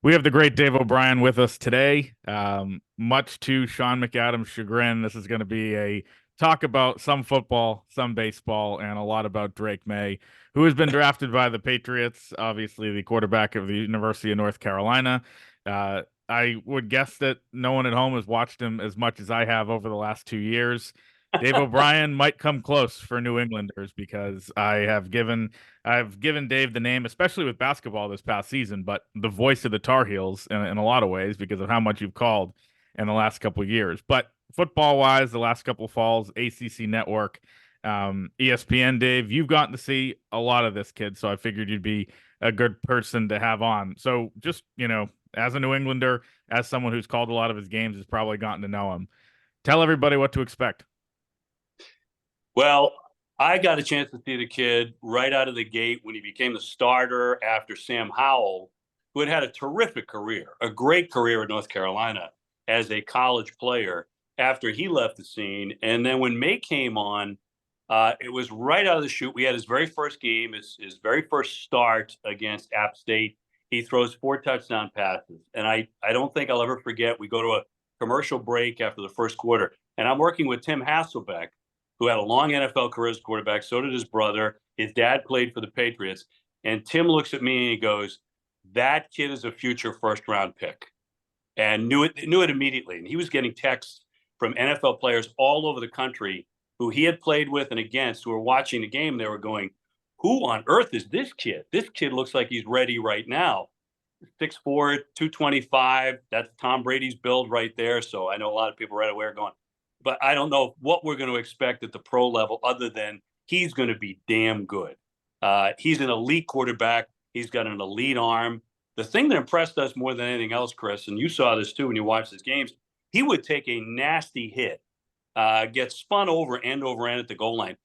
We have the great Dave O'Brien with us today. Much to Sean McAdam's chagrin, this is going to be a talk about some football, some baseball, and a lot about Drake Maye, who has been drafted by the Patriots, obviously the quarterback of the University of North Carolina. I would guess that no one at home has watched him as much as I have over the last 2 years. Dave O'Brien might come close for New Englanders because I've given Dave the name, especially with basketball this past season, but the voice of the Tar Heels in a lot of ways because of how much you've called in the last couple of years. But football wise, the last couple of falls, ACC Network, ESPN, Dave, you've gotten to see a lot of this kid, so I figured you'd be a good person to have on. So just, as a New Englander, as someone who's called a lot of his games, has probably gotten to know him. Tell everybody what to expect. Well, I got a chance to see the kid right out of the gate when he became the starter after Sam Howell, who had a terrific career, a great career in North Carolina as a college player after he left the scene. And then when May came on, it was right out of the chute. We had his very first game, his very first start against App State. He throws 4 touchdown passes. And I don't think I'll ever forget, we go to a commercial break after the first quarter, and I'm working with Tim Hasselbeck, who had a long NFL career as quarterback. So did his brother. His dad played for the Patriots. And Tim looks at me and he goes, "That kid is a future first-round pick." And knew it immediately. And he was getting texts from NFL players all over the country who he had played with and against, who were watching the game. They were going, "Who on earth is this kid? This kid looks like he's ready right now." 6'4", 225. That's Tom Brady's build right there. So I know a lot of people right away are going, but I don't know what we're going to expect at the pro level other than he's going to be damn good. He's an elite quarterback. He's got an elite arm. The thing that impressed us more than anything else, Chris, and you saw this too when you watched his games, he would take a nasty hit, get spun over end at the goal line,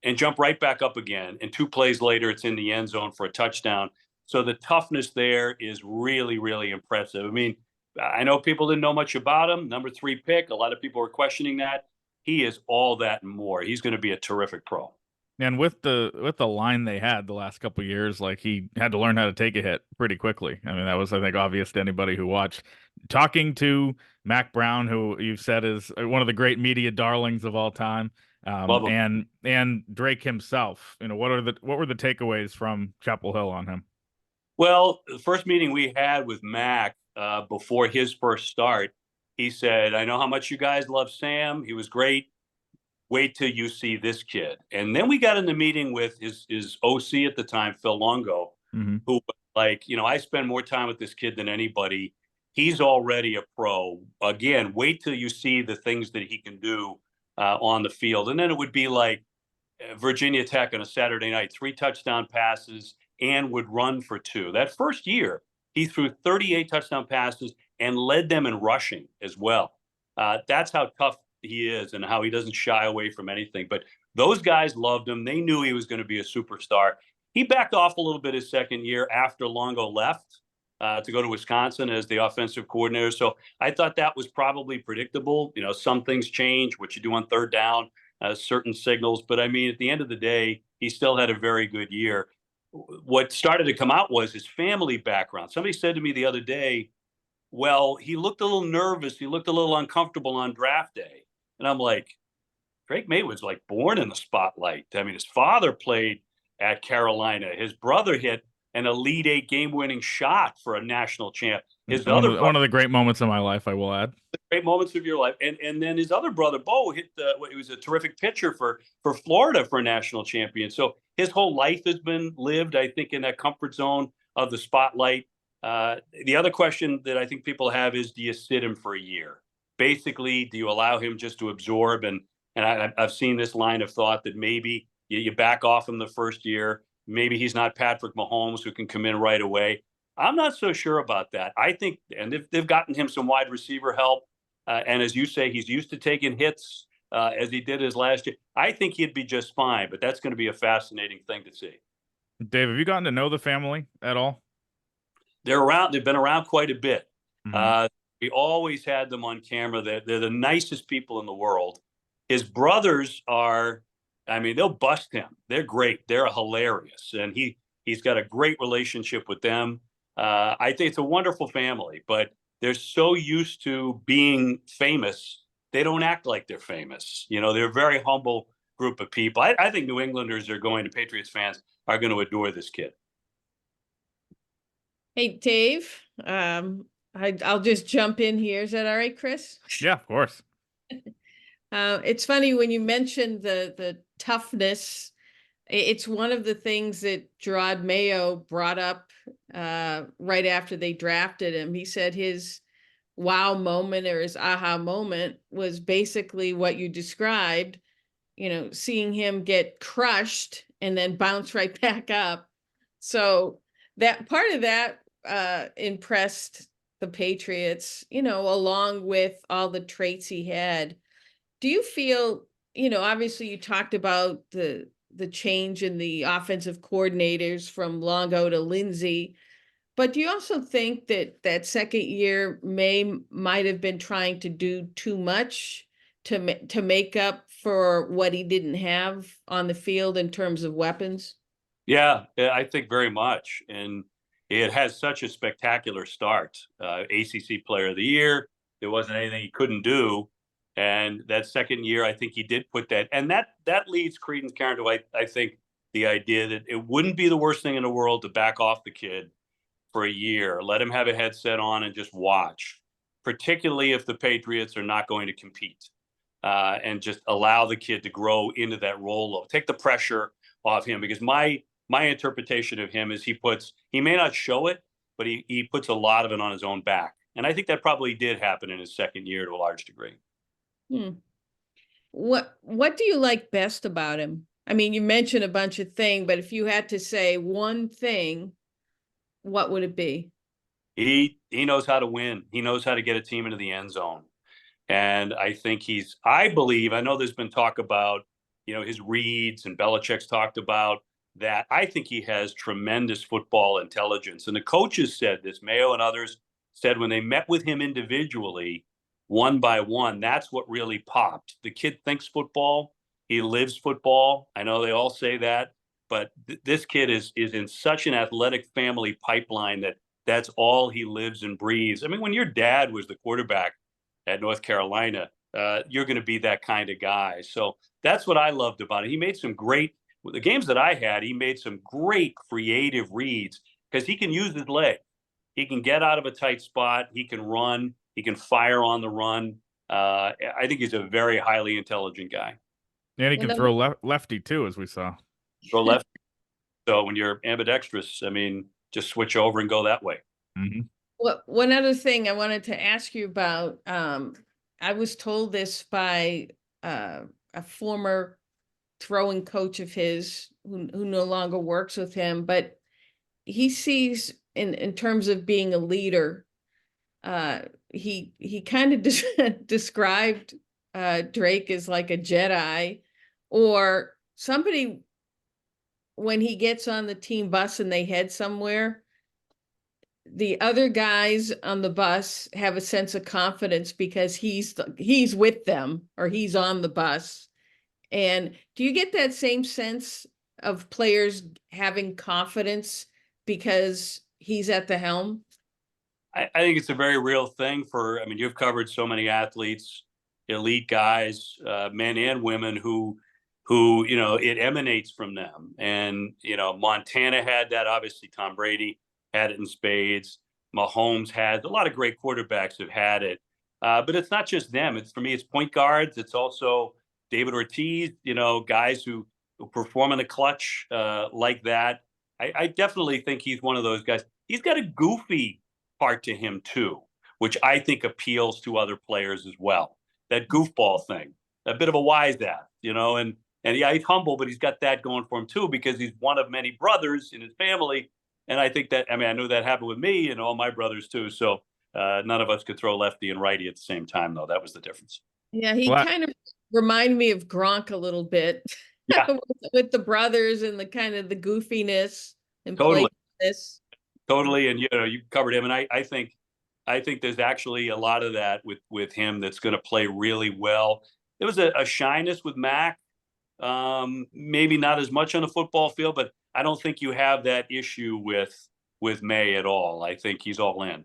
and jump right back up again. And 2 plays later, it's in the end zone for a touchdown. So the toughness there is really, really impressive. I mean, I know people didn't know much about him. Number 3 pick. A lot of people were questioning that. He is all that and more. He's going to be a terrific pro. And with the line they had the last couple of years, like he had to learn how to take a hit pretty quickly. I mean, that was, I think, obvious to anybody who watched. Talking to Mac Brown, who you've said is one of the great media darlings of all time, Love him. and Drake himself. What were the takeaways from Chapel Hill on him? Well, the first meeting we had with Mac before his first start, he said, "I know how much you guys love Sam. He was great. Wait till you see this kid." And then we got in the meeting with his OC at the time, Phil Longo, Mm-hmm. who was like, I spend more time with this kid than anybody. He's already a pro. Again, wait till you see the things that he can do on the field. And then it would be like Virginia Tech on a Saturday night, 3 touchdown passes, and would run for 2. That first year, he threw 38 touchdown passes and led them in rushing as well. That's how tough he is and how he doesn't shy away from anything. But those guys loved him. They knew he was going to be a superstar. He backed off a little bit his second year after Longo left to go to Wisconsin as the offensive coordinator. So I thought that was probably predictable. Some things change, what you do on third down, certain signals. But I mean, at the end of the day, he still had a very good year. What started to come out was his family background. Somebody said to me the other day, "Well, he looked a little nervous. He looked a little uncomfortable on draft day." And I'm like, Drake Maye was like born in the spotlight. I mean, his father played at Carolina. His brother hit an Elite Eight game-winning shot for a national champ. His One other of one brother, of the great moments of my life, I will add. great moments of your life, and then his other brother Bo hit he was a terrific pitcher for Florida for a national champion. So his whole life has been lived, I think, in that comfort zone of the spotlight. The other question that I think people have is, do you sit him for a year? Basically, do you allow him just to absorb? And I've seen this line of thought that maybe you back off him the first year. Maybe he's not Patrick Mahomes who can come in right away. I'm not so sure about that. I think, and they've gotten him some wide receiver help. And as you say, he's used to taking hits as he did his last year. I think he'd be just fine, but that's going to be a fascinating thing to see. Dave, have you gotten to know the family at all? They're around. They've been around quite a bit. Mm-hmm. We always had them on camera. They're the nicest people in the world. His brothers are, I mean, they'll bust him. They're great. They're hilarious. And he's got a great relationship with them. I think it's a wonderful family, but they're so used to being famous, they don't act like they're famous. They're a very humble group of people. I think New Englanders are going to Patriots fans are going to adore this kid. Hey, Dave, I'll just jump in here. Is that all right, Chris? Yeah, of course. It's funny when you mentioned the toughness. It's one of the things that Drake Maye brought up right after they drafted him. He said his wow moment or his aha moment was basically what you described, seeing him get crushed and then bounce right back up. So that part of that impressed the Patriots, along with all the traits he had. Do you feel, obviously you talked about the change in the offensive coordinators from Longo to Lindsay, but do you also think that that second year might have been trying to do too much to make up for what he didn't have on the field in terms of weapons? Yeah, I think very much. And it has such a spectacular start. ACC Player of the Year. There wasn't anything he couldn't do. And that second year, I think he did put that. And that leads credence, Karen, to I think the idea that it wouldn't be the worst thing in the world to back off the kid for a year, let him have a headset on and just watch, particularly if the Patriots are not going to compete, and just allow the kid to grow into that role of take the pressure off him. Because my interpretation of him is he may not show it, but he puts a lot of it on his own back. And I think that probably did happen in his second year to a large degree. What do you like best about him? I mean, you mentioned a bunch of things, but if you had to say one thing, what would it be? He knows how to win. He knows how to get a team into the end zone. And I think I know there's been talk about, his reads, and Belichick's talked about that. I think he has tremendous football intelligence. And the coaches said this, Mayo and others said when they met with him individually, one by one, that's what really popped. The kid thinks football. He lives football. I know they all say that, but this kid is in such an athletic family pipeline that that's all he lives and breathes. I mean, when your dad was the quarterback at North Carolina, you're going to be that kind of guy. So that's what I loved about it. He made the games that I had, he made some great creative reads because he can use his leg. He can get out of a tight spot. He can run. He can fire on the run. I think he's a very highly intelligent guy. And he can throw lefty too, as we saw. Throw left. So when you're ambidextrous, I mean, just switch over and go that way. Mm-hmm. Well, one other thing I wanted to ask you about, I was told this by a former throwing coach of his who no longer works with him, but he sees in terms of being a leader, he kind of described Drake as like a Jedi or somebody when he gets on the team bus and they head somewhere, the other guys on the bus have a sense of confidence because he's with them or he's on the bus. And do you get that same sense of players having confidence because he's at the helm? I think it's a very real thing you've covered so many athletes, elite guys, men and women who, it emanates from them. And, Montana had that, obviously Tom Brady had it in spades. Mahomes had, a lot of great quarterbacks have had it. But it's not just them. For me, it's point guards. It's also David Ortiz, guys who perform in the clutch like that. I definitely think he's one of those guys. He's got a goofy part to him too, which I think appeals to other players as well. That goofball thing, a bit of a wise ass, and yeah, he's humble, but he's got that going for him too, because he's one of many brothers in his family. And I think that, I knew that happened with me and all my brothers too. So none of us could throw lefty and righty at the same time, though. That was the difference. Yeah, he kind of reminded me of Gronk a little bit. Yeah. with the brothers and the kind of the goofiness and Totally. playfulness. Totally. And, you covered him. And I think there's actually a lot of that with him that's going to play really well. There was a shyness with Mac, maybe not as much on the football field, but I don't think you have that issue with with May at all. I think he's all in.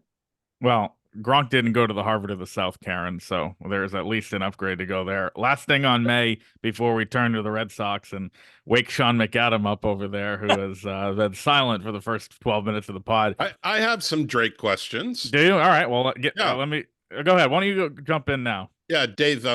Well, Gronk didn't go to the Harvard of the South, Karen, so there's at least an upgrade to go there. Last thing on May before we turn to the Red Sox and wake Sean McAdam up over there, who has been silent for the first 12 minutes of the pod. I have some Drake questions. Do you? All right. Well, Yeah. let me go ahead. Why don't you jump in now? Yeah, Dave,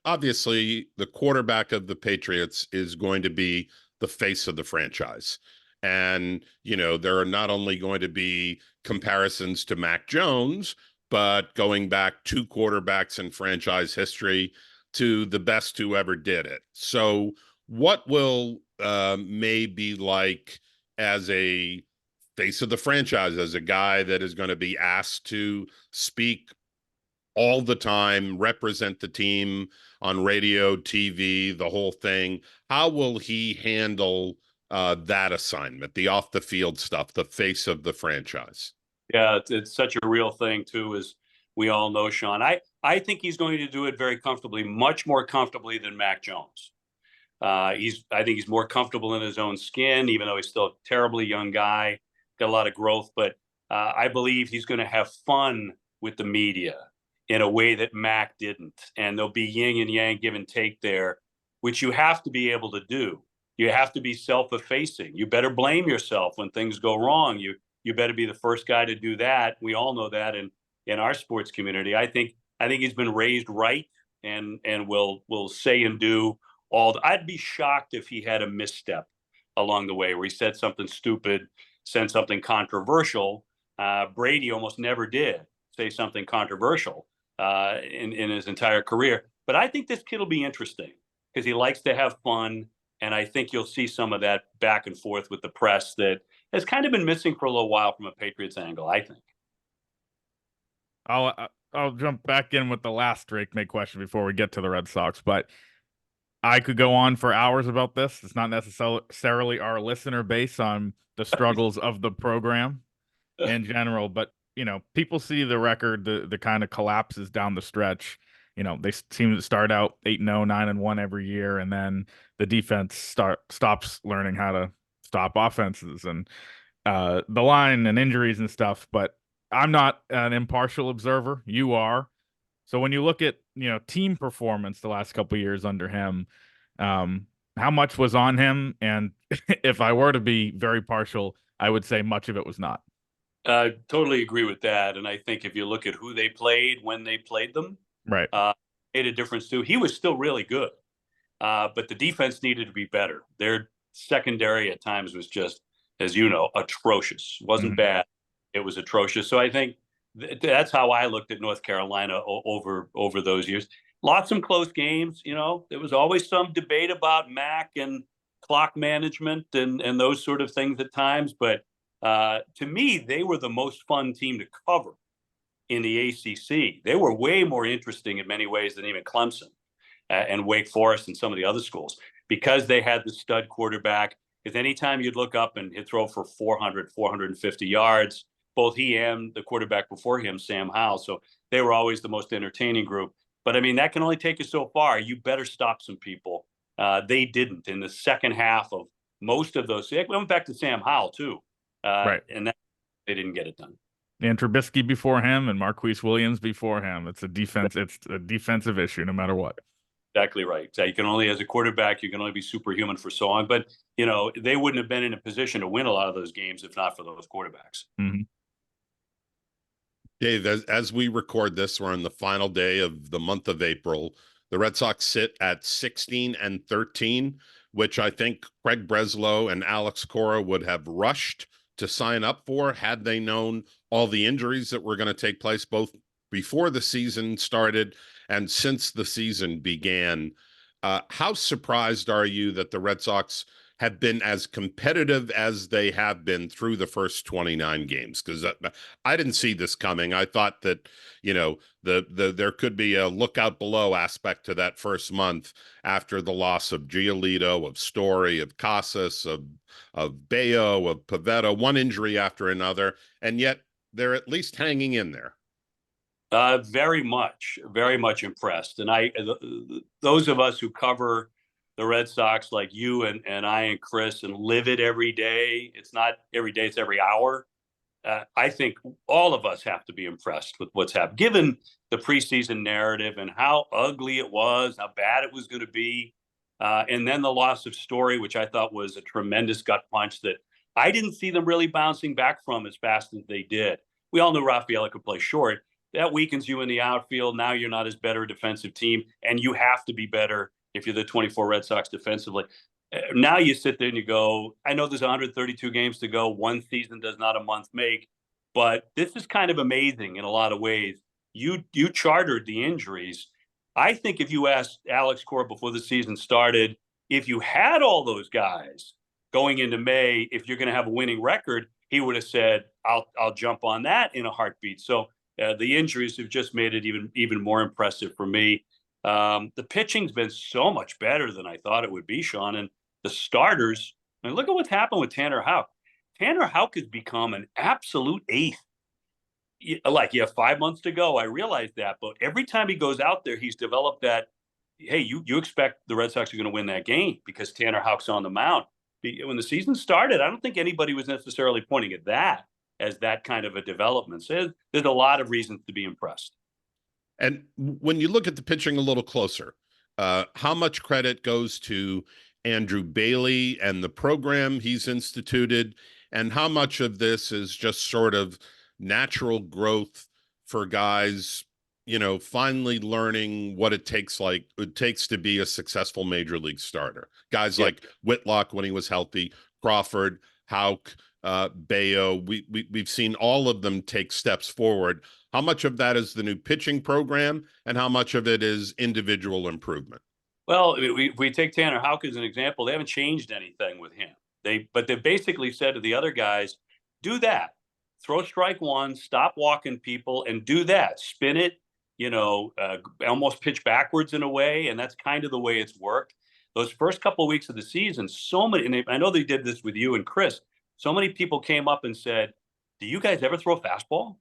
obviously the quarterback of the Patriots is going to be the face of the franchise. And, there are not only going to be comparisons to Mac Jones, but going back 2 quarterbacks in franchise history to the best who ever did it. So what will May be like as a face of the franchise, as a guy that is going to be asked to speak all the time, represent the team on radio, TV, the whole thing? How will he handle that assignment, the off the field stuff, the face of the franchise? Yeah, it's such a real thing too, as we all know, Sean. I think he's going to do it very comfortably, much more comfortably than Mac Jones. I think he's more comfortable in his own skin, even though he's still a terribly young guy, got a lot of growth. But I believe he's going to have fun with the media in a way that Mac didn't. And there'll be yin and yang, give and take there, which you have to be able to do. You have to be self-effacing. You better blame yourself when things go wrong. You better be the first guy to do that. We all know that in our sports community. I think he's been raised right and will say and do all. I'd be shocked if he had a misstep along the way where he said something stupid, said something controversial. Brady almost never did say something controversial in his entire career. But I think this kid will be interesting because he likes to have fun. And I think you'll see some of that back and forth with the press that has kind of been missing for a little while from a Patriots angle, I think. I'll jump back in with the last Drake May question before we get to the Red Sox, but I could go on for hours about this. It's not necessarily our listener base on the struggles of the program in general, but people see the record, the kind of collapses down the stretch. They seem to start out 8-0, 9-1 every year, and then the defense stops learning how to stop offenses and the line and injuries and stuff. But I'm not an impartial observer. You are. So when you look at team performance the last couple of years under him, how much was on him? And if I were to be very partial, I would say much of it was not. I totally agree with that. And I think if you look at who they played when they played them, right, made a difference too. He was still really good, but the defense needed to be better. Their secondary at times was just, as you know, atrocious. It wasn't bad. It was atrocious. So I think that's how I looked at North Carolina over those years. Lots of close games. There was always some debate about Mac and clock management and those sort of things at times. But to me, they were the most fun team to cover in the ACC. They were way more interesting in many ways than even Clemson and Wake Forest and some of the other schools, because they had the stud quarterback. Because anytime you'd look up and he'd throw for 400, 450 yards, both he and the quarterback before him, Sam Howell. So they were always the most entertaining group. But I mean, that can only take you so far. You better stop some people. They didn't in the second half of most of those. We went back to Sam Howell too. Right. And they didn't get it done. And Trubisky before him and Marquise Williams before him. It's a defensive issue no matter what. Exactly right. So you can only, as a quarterback, you can only be superhuman for so long. But, they wouldn't have been in a position to win a lot of those games if not for those quarterbacks. Mm-hmm. Dave, as we record this, we're on the final day of the month of April. The Red Sox sit at 16-13, which I think Craig Breslow and Alex Cora would have rushed to sign up for had they known all the injuries that were going to take place both before the season started and since the season began. How surprised are you that the Red Sox have been as competitive as they have been through the first 29 games? Because I didn't see this coming. I thought that, there could be a look out below aspect to that first month after the loss of Giolito, of Story, of Casas, of Bayo, of Pavetta, one injury after another. And yet they're at least hanging in there. Very much impressed. And those of us who cover the Red Sox like you and I and Chris and live it every day. It's not every day, it's every hour. I think all of us have to be impressed with what's happened, given the preseason narrative and how ugly it was, how bad it was going to be. And then the loss of Story, which I thought was a tremendous gut punch that I didn't see them really bouncing back from as fast as they did. We all knew Rafaela could play short. That weakens you in the outfield. Now you're not as better a defensive team, and you have to be better if you're the 24 Red Sox defensively. Now you sit there and you go, I know there's 132 games to go. One season does not a month make, but this is kind of amazing in a lot of ways. You chartered the injuries. I think if you asked Alex Cora before the season started, if you had all those guys going into May, if you're going to have a winning record, he would have said, I'll jump on that in a heartbeat. So the injuries have just made it even more impressive for me. The pitching's been so much better than I thought it would be, Sean. And the starters, I mean, look at what's happened with Tanner Houck. Tanner Houck has become an absolute ace. Like, you have 5 months to go. I realize that. But every time he goes out there, he's developed that, hey, you expect the Red Sox are going to win that game because Tanner Houck's on the mound. When the season started, I don't think anybody was necessarily pointing at that as that kind of a development. So there's a lot of reasons to be impressed. And when you look at the pitching a little closer, how much credit goes to Andrew Bailey and the program he's instituted, and how much of this is just sort of natural growth for guys, finally learning what it takes to be a successful major league starter? Guys like Whitlock when he was healthy, Crawford, Houck, Bayo, we've seen all of them take steps forward. How much of that is the new pitching program, and how much of it is individual improvement? Well, we take Tanner Houck as an example. They haven't changed anything with him. But they basically said to the other guys, do that. Throw strike one, stop walking people, and do that. Spin it, almost pitch backwards in a way, and that's kind of the way it's worked. Those first couple of weeks of the season, so many, and I know they did this with you and Chris, so many people came up and said, do you guys ever throw a fastball?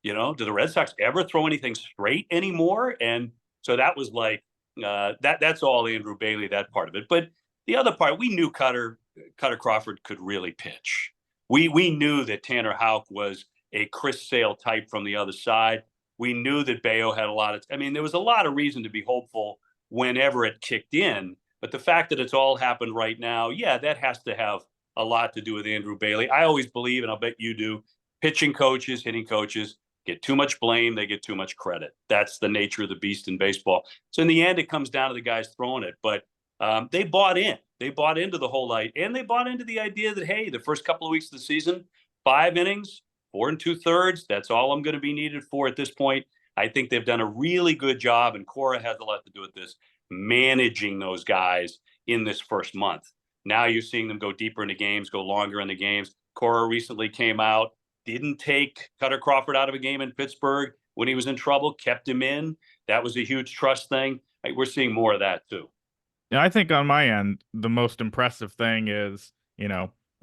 Do the Red Sox ever throw anything straight anymore? And so that was like, that's all Andrew Bailey, that part of it. But the other part, we knew Cutter Crawford could really pitch. We knew that Tanner Houck was a Chris Sale type from the other side. We knew that Bayo had there was a lot of reason to be hopeful whenever it kicked in. But the fact that it's all happened right now, that has to have a lot to do with Andrew Bailey. I always believe, and I'll bet you do, pitching coaches, hitting coaches get too much blame, they get too much credit. That's the nature of the beast in baseball. So in the end, it comes down to the guys throwing it. But they bought in. They bought into the whole light, and they bought into the idea that, hey, the first couple of weeks of the season, 5 innings, 4 2/3, that's all I'm going to be needed for at this point. I think they've done a really good job, and Cora has a lot to do with this, managing those guys in this first month. Now you're seeing them go deeper into games, go longer in the games. Cora recently came out, didn't take Cutter Crawford out of a game in Pittsburgh when he was in trouble, kept him in. That was a huge trust thing. We're seeing more of that too. Yeah, I think on my end, the most impressive thing is,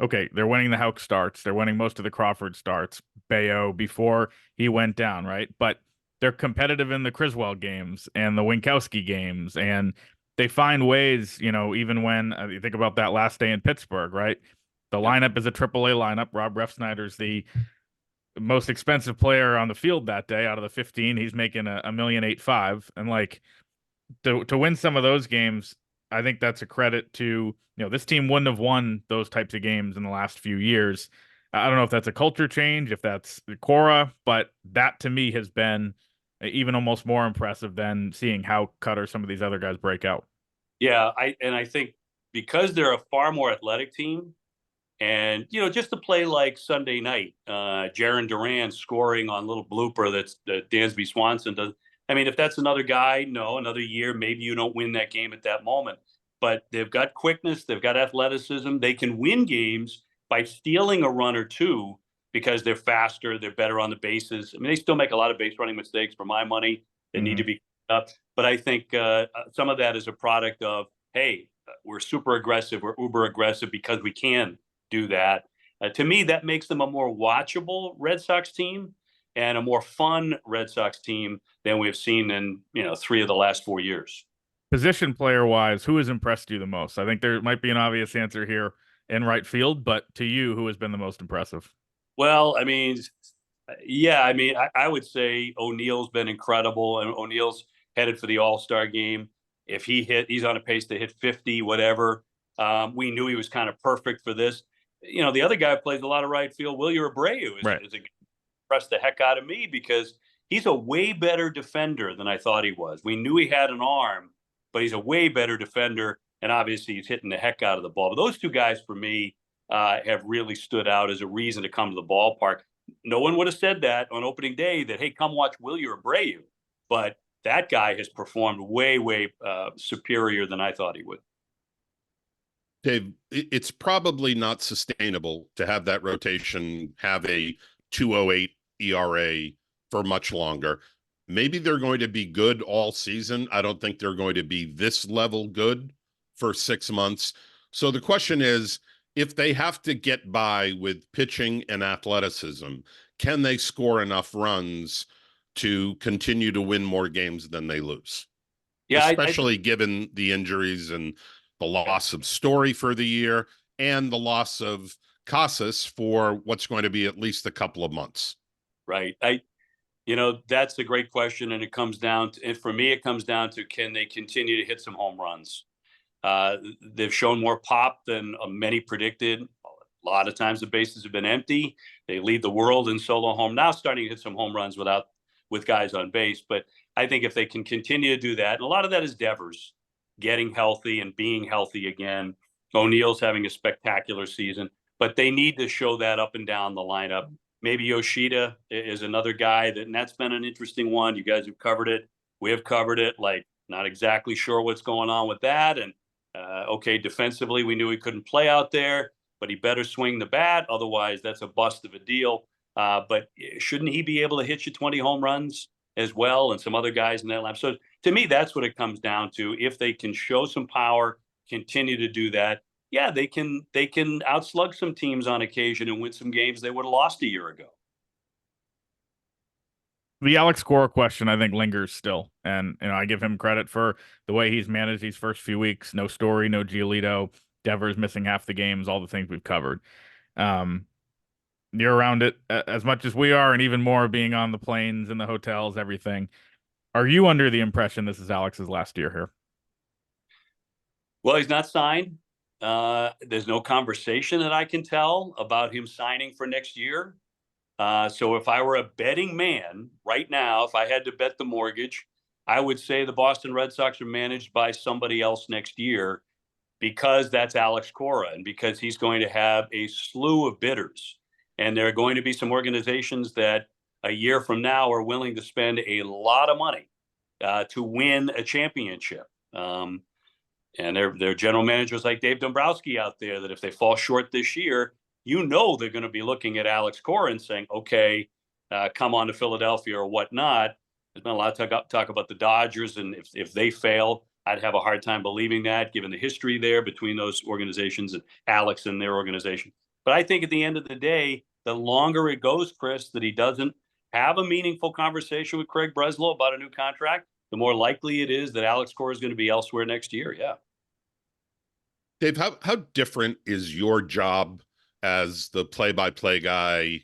okay, they're winning the Houck starts. They're winning most of the Crawford starts. Bayo before he went down, right? But they're competitive in the Criswell games and the Winkowski games. And they find ways, even when you think about that last day in Pittsburgh, right? The lineup is a AAA lineup. Rob Refsnyder's the most expensive player on the field that day. Out of the 15, he's making $1,850,000. And like to win some of those games, I think that's a credit to, this team wouldn't have won those types of games in the last few years. I don't know if that's a culture change, if that's Cora, but that to me has been even almost more impressive than seeing how Cutter some of these other guys break out. Yeah, I think because they're a far more athletic team, and just to play like Sunday night, Jaron Duran scoring on a little blooper that Dansby Swanson does. I mean, if that's another guy, another year, maybe you don't win that game at that moment. But they've got quickness, they've got athleticism. They can win games by stealing a run or two because they're faster, they're better on the bases. I mean, they still make a lot of base running mistakes for my money that need to be up. But I think some of that is a product of, hey, we're super aggressive, we're uber aggressive because we can do that. To me, that makes them a more watchable Red Sox team and a more fun Red Sox team than we've seen in 3 of the last 4 years. Position player wise, who has impressed you the most? I think there might be an obvious answer here in right field, but to you, who has been the most impressive? Well, I mean, yeah, I mean, I would say O'Neal's been incredible, and O'Neal's headed for the All-Star game. If he's on a pace to hit 50, whatever. We knew he was kind of perfect for this. You know, the other guy who plays a lot of right field, Wilyer Abreu, Right. is impressed the heck out of me because he's a way better defender than I thought he was. We knew he had an arm, but he's a way better defender, and obviously he's hitting the heck out of the ball. But those two guys, for me, have really stood out as a reason to come to the ballpark. No one would have said that on opening day that, hey, come watch Wilyer Abreu. But that guy has performed way superior than I thought he would. Dave, it's probably not sustainable to have that rotation have a 2.08 ERA for much longer. Maybe they're going to be good all season. I don't think they're going to be this level good for 6 months. So the question is, if they have to get by with pitching and athleticism, can they score enough runs to continue to win more games than they lose? Yeah, especially given the injuries and the loss of Story for the year and the loss of Casas for what's going to be at least a couple of months. Right. That's a great question, and it comes down to, and for me, it comes down to, can they continue to hit some home runs? They've shown more pop than many predicted. A lot of times the bases have been empty. They lead the world in solo home. Now starting to hit some home runs with guys on base. But I think if they can continue to do that, and a lot of that is Devers getting healthy and being healthy again. O'Neal's having a spectacular season, but they need to show that up and down the lineup. Maybe Yoshida is another guy and that's been an interesting one. You guys have covered it. We have covered it. Like, not exactly sure what's going on with that. And okay, defensively, we knew he couldn't play out there, but he better swing the bat. Otherwise, that's a bust of a deal. But shouldn't he be able to hit you 20 home runs as well, and some other guys in that lineup? So to me, that's what it comes down to. If they can show some power, continue to do that, yeah, they can outslug some teams on occasion and win some games they would have lost a year ago. The Alex Cora question, I think, lingers still, and I give him credit for the way he's managed these first few weeks. No Story, no Giolito, Devers missing half the games, all the things we've covered. You're around it as much as we are, and even more being on the planes and the hotels, everything. Are you under the impression this is Alex's last year here? Well, he's not signed. There's no conversation that I can tell about him signing for next year. So if I were a betting man right now, if I had to bet the mortgage, I would say the Boston Red Sox are managed by somebody else next year, because that's Alex Cora and because he's going to have a slew of bidders. And there are going to be some organizations that a year from now are willing to spend a lot of money to win a championship. And there are general managers like Dave Dombrowski out there that if they fall short this year, they're going to be looking at Alex Cora and saying, okay, come on to Philadelphia or whatnot. There's been a lot of talk about the Dodgers, and if they fail, I'd have a hard time believing that, given the history there between those organizations and Alex and their organization. But I think at the end of the day, the longer it goes, Chris, that he doesn't have a meaningful conversation with Craig Breslow about a new contract, the more likely it is that Alex Cora is going to be elsewhere next year. Yeah. Dave, how different is your job as the play-by-play guy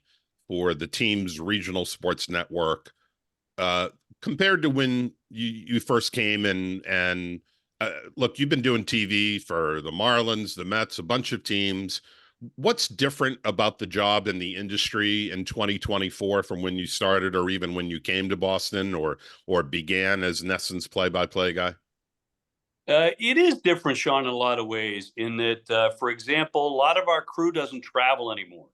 for the team's regional sports network compared to when you first came in? And look, you've been doing TV for the Marlins, the Mets, a bunch of teams. What's different about the job in the industry in 2024 from when you started, or even when you came to Boston or began as NESN's play-by-play guy? It is different, Sean, in a lot of ways, in that, for example, a lot of our crew doesn't travel anymore.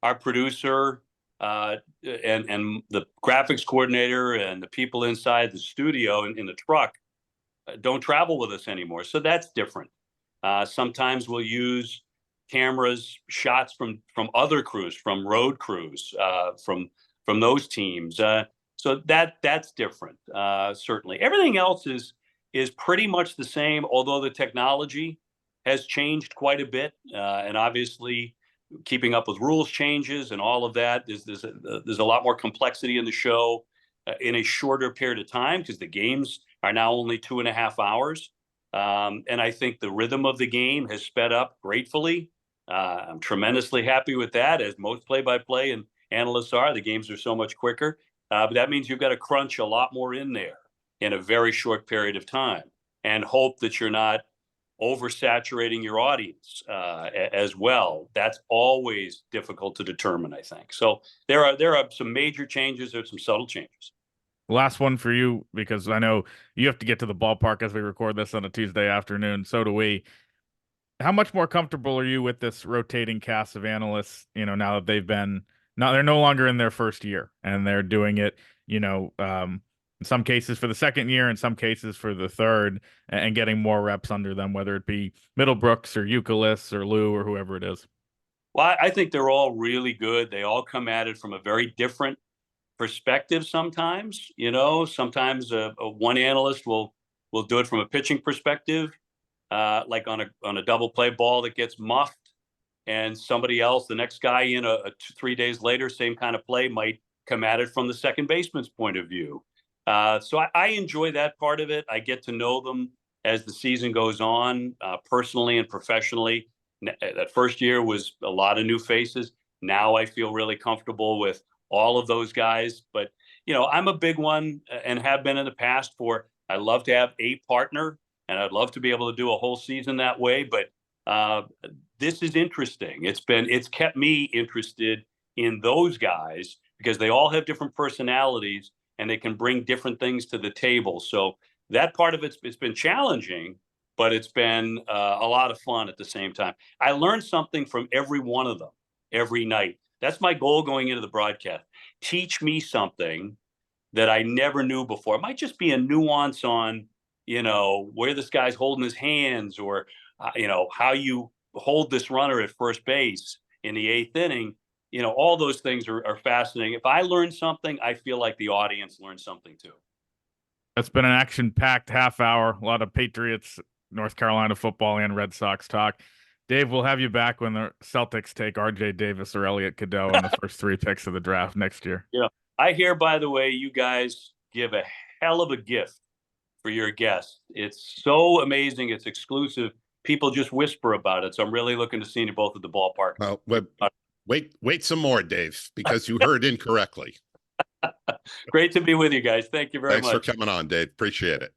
Our producer and the graphics coordinator and the people inside the studio in the truck don't travel with us anymore. So that's different. Sometimes we'll use cameras, shots from other crews, from road crews, from those teams. So that's different. Certainly, everything else is pretty much the same, although the technology has changed quite a bit, and obviously keeping up with rules changes and all of that. There's a lot more complexity in the show in a shorter period of time, because the games are now only 2.5 hours. And I think the rhythm of the game has sped up gratefully. I'm tremendously happy with that, as most play-by-play and analysts are. The games are so much quicker, but that means you've got to crunch a lot more in there in a very short period of time, and hope that you're not oversaturating your audience as well. That's always difficult to determine, I think. So there are some major changes. There's some subtle changes. Last one for you, because I know you have to get to the ballpark as we record this on a Tuesday afternoon. So do we. How much more comfortable are you with this rotating cast of analysts? Now that they're no longer in their first year, and they're doing it, in some cases for the second year, in some cases for the third, and getting more reps under them, whether it be Middlebrooks or Euclid or Lou or whoever it is. Well, I think they're all really good. They all come at it from a very different perspective sometimes. Sometimes one analyst will do it from a pitching perspective, like on a double play ball that gets muffed, and somebody else, the next guy in 3 days later, same kind of play, might come at it from the second baseman's point of view. So I enjoy that part of it. I get to know them as the season goes on, personally and professionally. That first year was a lot of new faces. Now I feel really comfortable with all of those guys. But, I'm a big one, and have been in the past, for I love to have a partner, and I'd love to be able to do a whole season that way. But this is interesting. It's kept me interested in those guys, because they all have different personalities, and they can bring different things to the table. So that part of it's been challenging, but it's been a lot of fun at the same time. I learned something from every one of them every night. That's my goal going into the broadcast. Teach me something that I never knew before. It might just be a nuance on, where this guy's holding his hands, or, how you hold this runner at first base in the 8th inning. All those things are fascinating. If I learn something, I feel like the audience learns something too. It's been an action-packed half hour. A lot of Patriots, North Carolina football, and Red Sox talk. Dave, we'll have you back when the Celtics take R.J. Davis or Elliot Cadeau in the first 3 picks of the draft next year. Yeah. I hear, by the way, you guys give a hell of a gift for your guests. It's so amazing. It's exclusive. People just whisper about it. So I'm really looking to see you both at the ballpark. Well, wait some more, Dave, because you heard incorrectly. Great to be with you guys. Thank you very much. Thanks for coming on, Dave. Appreciate it.